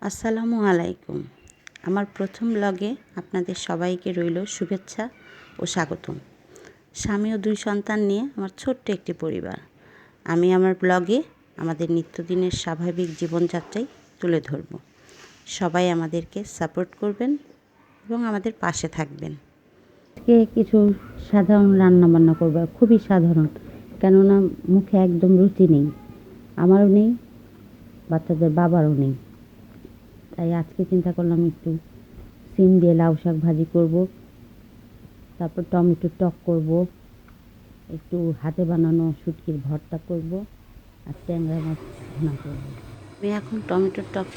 আসসালামু আলাইকুম। আমার প্রথম ব্লগে আপনাদের সবাইকে রইল শুভেচ্ছা ও স্বাগতম। স্বামী ও 2 সন্তান নিয়ে আমার ছোট্ট একটি পরিবার। আমি আমার ব্লগে আমাদের নিত্যদিনের স্বাভাবিক জীবনযাত্রাই তুলে ধরব। সবাই আমাদেরকে সাপোর্ট করবেন এবং আমাদের পাশে থাকবেন। আজকে কিছু সাধারণ রান্নাবান্না করবো, খুবই সাধারণ, কেননা মুখে একদম রুচি নেই, আমারও নেই, বাচ্চাদের বাবারও নেই। তাই আজকে চিন্তা করলাম একটু সিম দিয়ে লাউ শাক ভাজি করব, তারপর টমেটো টক করব, একটু হাতে বানানো শুটকির ভর্তা করব, আর ট্যাংরা মাছ ভুনা করব। আমি এখন টমেটোর টক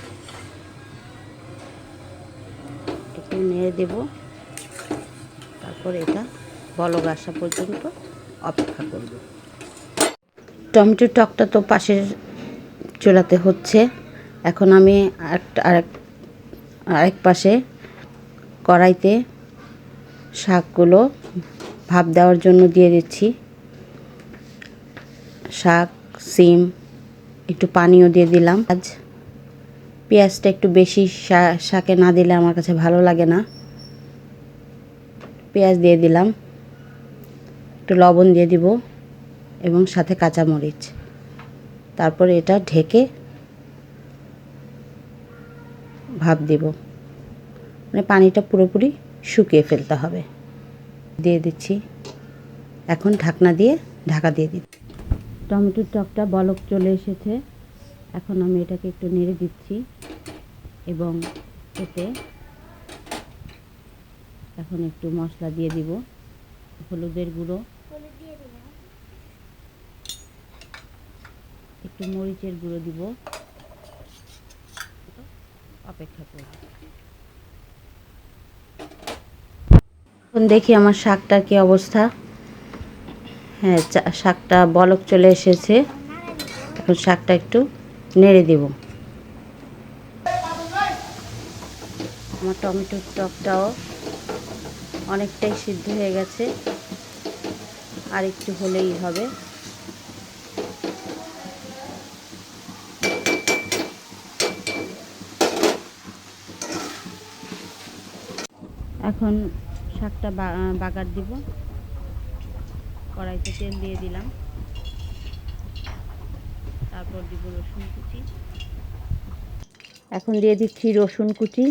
একটু নেড়ে দেব, তারপর এটা বলক আসা পর্যন্ত অপেক্ষা করব। টমেটোর টকটা তো পাশের চুলাতে হচ্ছে। এখন আমি আরেক পাশে কড়াইতে শাকগুলো ভাপ দেওয়ার জন্য দিয়ে দিচ্ছি। শাক, সিম, একটু পানিও দিয়ে দিলাম। আজ পেঁয়াজটা একটু বেশি শাকে না দিলে আমার কাছে ভালো লাগে না। পেঁয়াজ দিয়ে দিলাম, একটু লবণ দিয়ে দিব এবং সাথে কাঁচামরিচ। তারপরে এটা ঢেকে ভাপ দেব, মানে পানিটা পুরোপুরি শুকিয়ে ফেলতে হবে। দিয়ে দিচ্ছি, এখন ঢাকনা দিয়ে ঢাকা দিয়ে দিচ্ছি। টমেটোর টকটা বলক চলে এসেছে, এখন আমি এটাকে একটু নেড়ে দিচ্ছি এবং এতে এখন একটু মশলা দিয়ে দিব। হলুদের গুঁড়ো, একটু মরিচের গুঁড়ো দিব, অপেক্ষা করব। এখন দেখি আমার শাকটার কি অবস্থা। হ্যাঁ, শাকটা বলক চলে এসেছে। এখন শাকটা একটু নেড়ে দেব। আমার টমেটোর টকটাও অনেকটাই সিদ্ধ হয়ে গেছে, আর একটু হলেই হবে। এখন শাকটা বাগার দিব। কড়াইতে তেল দিয়ে দিলাম, তারপর দিব রসুন কুচি। এখন দিয়ে দিচ্ছি রসুন কুচি।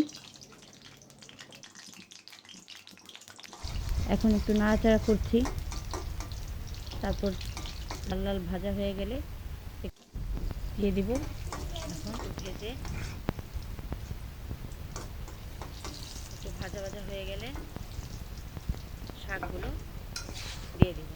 এখন একটু নাড়াচাড়া করছি, তারপর লাল লাল ভাজা হয়ে গেলে দিয়ে দিব। এখন ভেজে একটু ভাজা ভাজা হয়ে গেলে শাকগুলো দিয়ে দিব।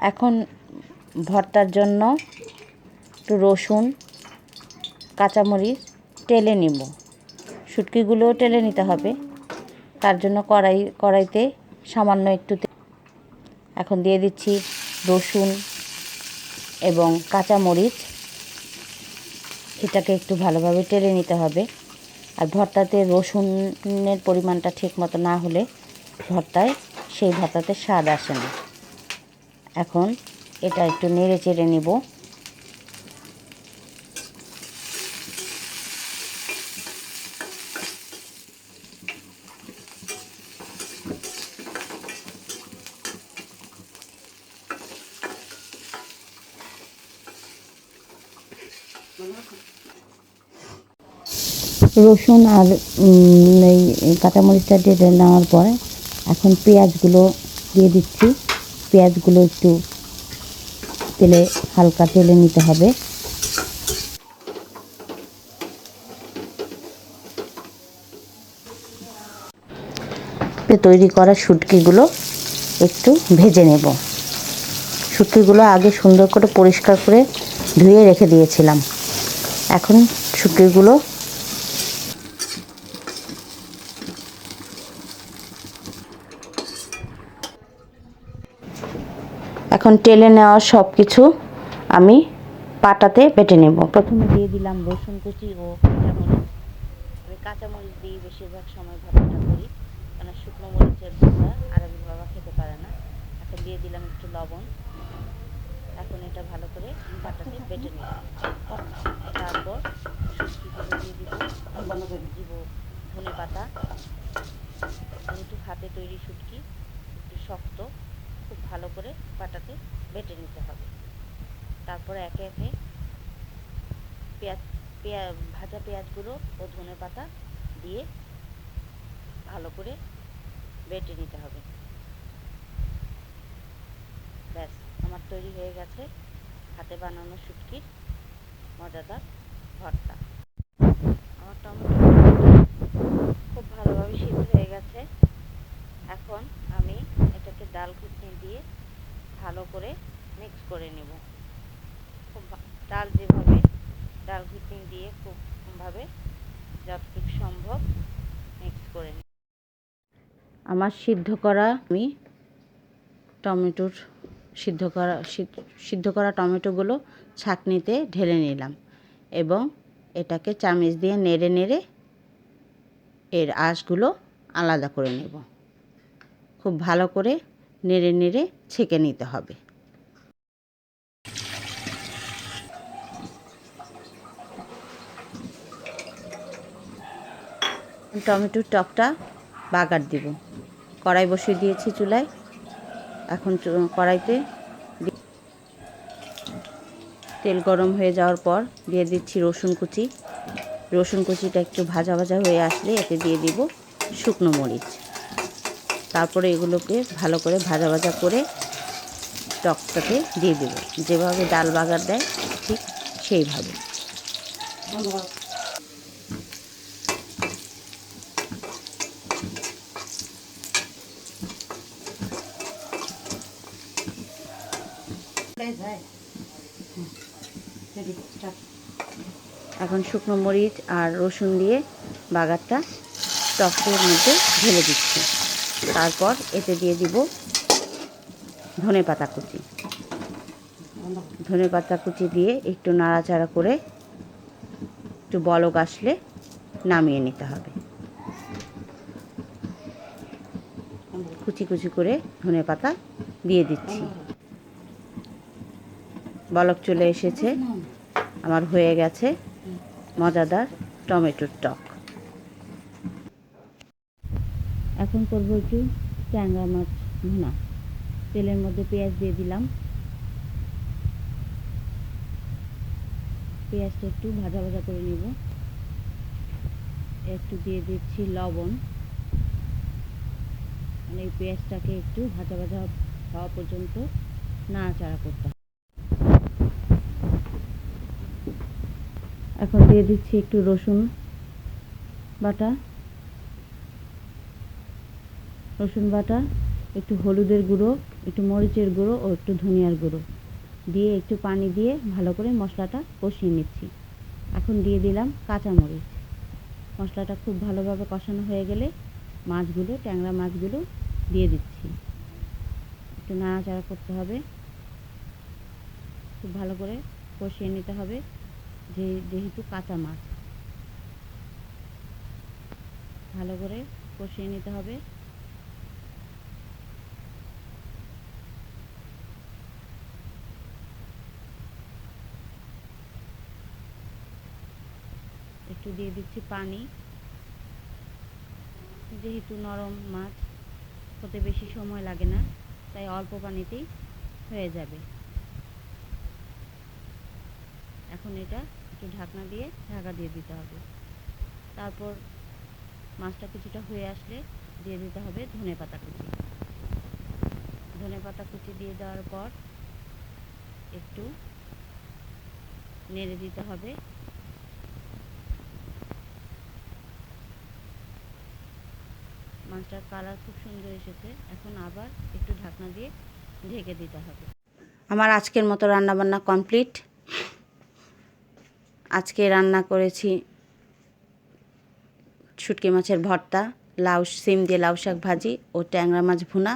এখন ভর্তার জন্য একটু রসুন, কাঁচামরিচ টেলে নিব। শুটকিগুলোও টেলে নিতে হবে, তার জন্য কড়াইতে সামান্য একটু এখন দিয়ে দিচ্ছি রসুন এবং কাঁচামরিচ। এটাকে একটু ভালোভাবে টেলে নিতে হবে। আর ভর্তাতে রসুনের পরিমাণটা ঠিক মতো না হলে সেই ভর্তাতে স্বাদ আসে না। এখন এটা একটু নেড়ে চেড়ে নিব। রসুন আর এই কাঁচামরিচটা দিয়ে নেওয়ার পরে এখন পেঁয়াজগুলো দিয়ে দিচ্ছি। পেঁয়াজগুলো একটু তেলে হালকা তেলে নিতে হবে। তৈরি করা শুটকিগুলো একটু ভেজে নেব। শুটকিগুলো আগে সুন্দর করে পরিষ্কার করে ধুয়ে রেখে দিয়েছিলাম। এখন শুটকিগুলো এখন টেলে নেওয়া সব কিছু আমি পাটাতে বেটে নেব। প্রথমে দিয়ে দিলাম রসুন কুচি ও কাঁচামরিচ। আমি কাঁচামরিচ দিয়ে বেশিরভাগ সময় ভর্তাটা করি, কেন শুকনো মরিচের ভর্তা আরবি বাবা খেতে পারে না। এখন দিয়ে দিলাম একটু লবণ। এখন এটা ভালো করে পাটাতে বেটে নেব। তারপর শুটকিগুলো দিয়ে দিব, ধনে পাতা। যেহেতু হাতে তৈরি শুটকি একটু শক্ত, খুব ভালো করে পাটাতে বেটে নিতে হবে। তারপর একে একে ভাজা পেঁয়াজগুলো ও ধনে পাতা দিয়ে ভালো করে বেটে নিতে হবে। ব্যাস, আমার তৈরি হয়ে গেছে হাতে বানানো শুটকির মজাদার ভর্তা। আমার টমেটো খুব ভালোভাবে সিদ্ধ হয়ে গেছে। এখন আমি এটাকে ডাল ঘুটনি দিয়ে ভালো করে মিক্স করে নেব। ডাল ঘুটনি দিয়ে খুবভাবে যতটুকু সম্ভব মিক্স করে নিই। আমার সিদ্ধ করা টমেটোগুলো ছাঁকনিতে ঢেলে নিলাম এবং এটাকে চামচ দিয়ে নেড়ে নেড়ে এর আঁশগুলো আলাদা করে নেব। খুব ভালো করে নেড়ে নেড়ে ছেঁকে নিতে হবে। টমেটোর টকটা বাগার দিব। কড়াই বসিয়ে দিয়েছি চুলায়। এখন কড়াইতে তেল গরম হয়ে যাওয়ার পর দিয়ে দিচ্ছি রসুন কুচি। রসুন কুচিটা একটু ভাজা ভাজা হয়ে আসলে এতে দিয়ে দিব শুকনো মরিচ। তারপরে এগুলোকে ভালো করে ভাজা ভাজা করে টকটাতে দিয়ে দেব। যেভাবে ডাল বাগার দেয় ঠিক সেইভাবে। এখন শুকনো মরিচ আর রসুন দিয়ে বাগারটা টকের মধ্যে ঢেলে দিচ্ছি। তারপর এতে দিয়ে দিব ধনে পাতা কুচি। ধনে পাতা কুচি দিয়ে একটু নাড়াচাড়া করে একটু বলক আসলে নামিয়ে নিতে হবে। কুচি কুচি করে ধনে পাতা দিয়ে দিচ্ছি। বলক চলে এসেছে, আমার হয়ে গেছে মজাদার টমেটোর টক। এখন করব একটু ট্যাংরা মাছ ভুনা। তেলের মধ্যে পেঁয়াজ দিয়ে দিলাম। পেঁয়াজটা একটু ভাজা ভাজা করে নেব। একটু দিয়ে দিচ্ছি লবণ। এই পেঁয়াজটাকে একটু ভাজা ভাজা হওয়া পর্যন্ত নাড়াচাড়া করতে হবে। এখন দিয়ে দিচ্ছি একটু রসুন বাটা, একটু হলুদের গুঁড়ো, একটু মরিচের গুঁড়ো ও একটু ধনিয়ার গুঁড়ো দিয়ে একটু পানি দিয়ে ভালো করে মশলাটা কষিয়ে নিচ্ছি। এখন দিয়ে দিলাম কাঁচামরিচ। মশলাটা খুব ভালোভাবে কষানো হয়ে গেলে ট্যাংরা মাছগুলো দিয়ে দিচ্ছি। একটু নাড়াচাড়া করতে হবে, খুব ভালো করে কষিয়ে নিতে হবে। যেহেতু কাঁচা মাছ, ভালো করে কষিয়ে নিতে হবে। একটু দিয়ে দিচ্ছি পানি। যেহেতু নরম মাছ হতে বেশি সময় লাগে না, তাই অল্প পানিতেই হয়ে যাবে। এখন এটা একটু ঢাকনা দিয়ে ঢাকা দিয়ে দিতে হবে। তারপর মাছটা কিছুটা হয়ে আসলে দিয়ে দিতে হবে ধনে পাতা কুচি। ধনে পাতা কুচি দিয়ে দেওয়ার পর একটু নেড়ে দিতে হবে। মাছটার কালার খুব সুন্দর এসেছে। এখন আবার একটু ঢাকনা দিয়ে ঢেকে দিতে হবে। আমার আজকের মতো রান্নাবান্না কমপ্লিট। আজকে রান্না করেছি শুটকি মাছের ভর্তা, সিম দিয়ে লাউ শাক ভাজি ও ট্যাংরা মাছ ভুনা।